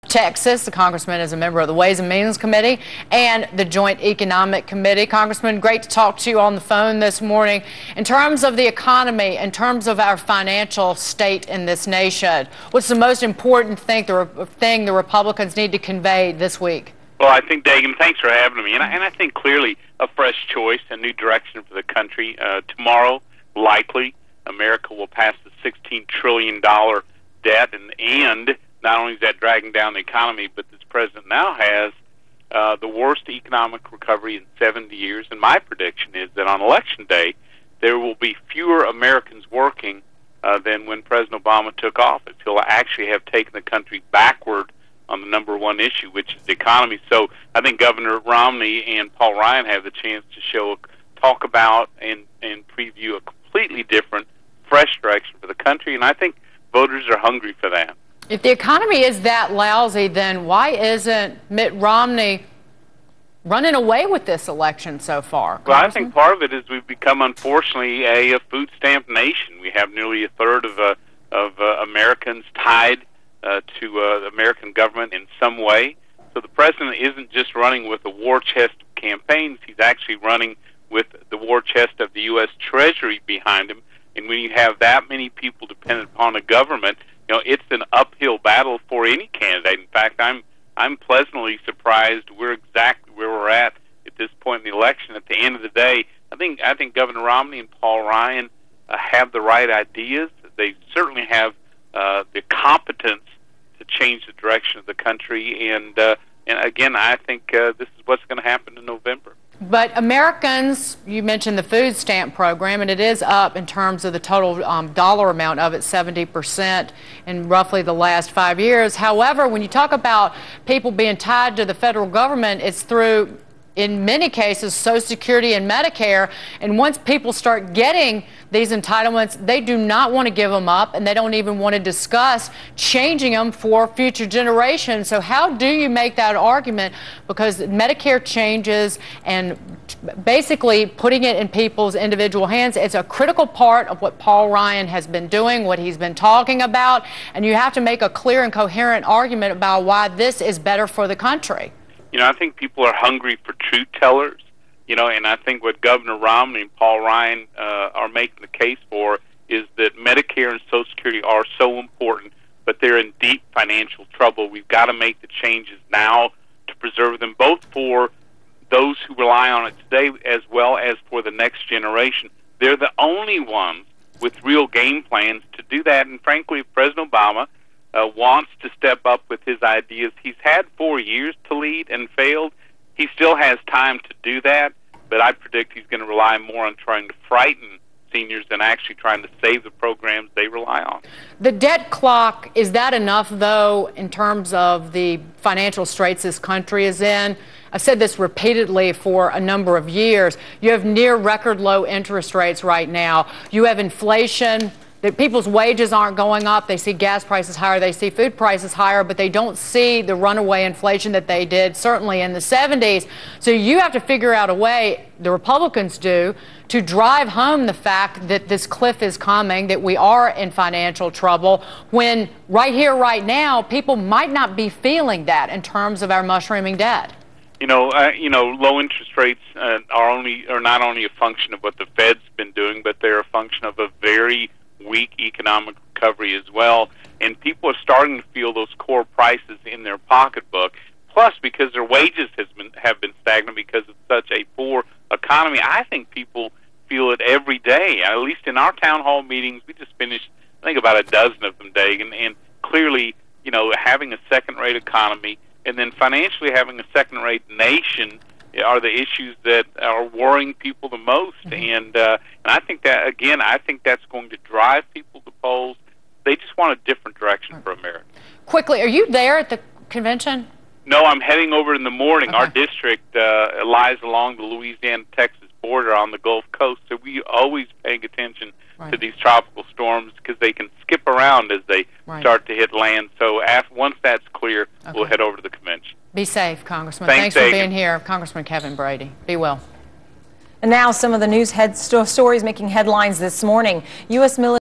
Texas. The congressman is a member of the Ways and Means Committee and the Joint Economic Committee. Congressman, great to talk to you on the phone this morning. In terms of the economy, in terms of our financial state in this nation, what's the most important thing the Republicans need to convey this week? Well, I think, Dagen, thanks for having me. And I think clearly a fresh choice, a new direction for the country. Tomorrow, likely, America will pass the $16 trillion debt, and not only is that dragging down the economy, but this president now has the worst economic recovery in 70 years. And my prediction is that on Election Day, there will be fewer Americans working than when President Obama took office. He'll actually have taken the country backward on the number one issue, which is the economy. So I think Governor Romney and Paul Ryan have the chance to talk about and preview a completely different, fresh direction for the country, and I think voters are hungry for that. If the economy is that lousy, then why isn't Mitt Romney running away with this election so far? Well, I think part of it is we've become, unfortunately, a food stamp nation. We have nearly a third of Americans tied to the American government in some way. So the president isn't just running with a war chest of campaigns. He's actually running with the war chest of the U.S. Treasury behind him. And when you have that many people dependent upon a government, you know, it's an uphill battle for any candidate. In fact, I'm pleasantly surprised we're exactly where we're at this point in the election. At the end of the day, I think Governor Romney and Paul Ryan have the right ideas. They certainly have the competence to change the direction of the country. And again, I think this is what's going to happen in November. But Americans, you mentioned the food stamp program, and it is up in terms of the total dollar amount of it, 70% in roughly the last 5 years. However, when you talk about people being tied to the federal government, it's through, in many cases, Social Security and Medicare. And once people start getting these entitlements, they do not want to give them up, and they don't even want to discuss changing them for future generations. So how do you make that argument? Because Medicare changes and basically putting it in people's individual hands, it's a critical part of what Paul Ryan has been doing, what he's been talking about, and you have to make a clear and coherent argument about why this is better for the country. You know, I think people are hungry for truth tellers, you know, and I think what Governor Romney and Paul Ryan are making the case for is that Medicare and Social Security are so important, but they're in deep financial trouble. We've got to make the changes now to preserve them, both for those who rely on it today as well as for the next generation. They're the only ones with real game plans to do that, and frankly, if President Obama wants to step up with his ideas. He's had 4 years to lead and failed. He still has time to do that, but I predict he's going to rely more on trying to frighten seniors than actually trying to save the programs they rely on. The debt clock, is that enough, though, in terms of the financial straits this country is in? I've said this repeatedly for a number of years. You have near record low interest rates right now. You have inflation. People's wages aren't going up. They see gas prices higher. They see food prices higher, but they don't see the runaway inflation that they did, certainly in the 70s. So you have to figure out a way, the Republicans do, to drive home the fact that this cliff is coming, that we are in financial trouble, when right here, right now, people might not be feeling that in terms of our mushrooming debt. You know, low interest rates are not only a function of what the Fed's been doing, but they're a function of a very weak economic recovery as well, and people are starting to feel those core prices in their pocketbook. Plus, because their wages have been stagnant because of such a poor economy, I think people feel it every day. At least in our town hall meetings, we just finished, I think, about a dozen of them, Dagen, and clearly, you know, having a second-rate economy and then financially having a second-rate nation are the issues that are worrying people the most. And I think that, again, I think that's going to drive people to polls. They just want a different direction for America. Quickly, are you there at the convention? No, I'm heading over in the morning. Okay. Our district lies along the Louisiana-Texas border on the Gulf Coast, so we always paying attention to these tropical storms because they can skip around as they start to hit land. So once that's clear, we'll head over to the convention. Be safe, Congressman. Thanks for being here. Congressman Kevin Brady. Be well. And now some of the news stories making headlines this morning. U.S. military